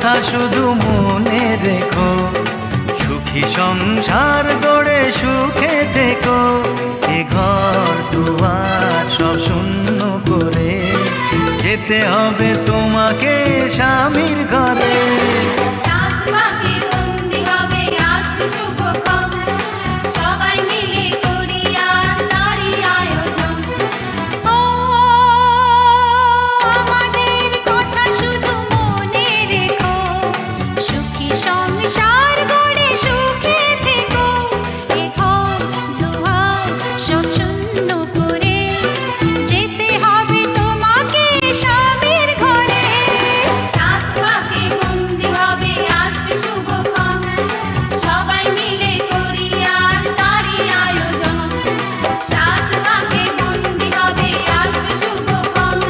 কথা শুধু মনে রেখো, সুখী সংসার গড়ে সুখে থেকো। এ ঘর দুয়ার সব শূন্য করে যেতে হবে তোমাকে স্বামীর ঘরে।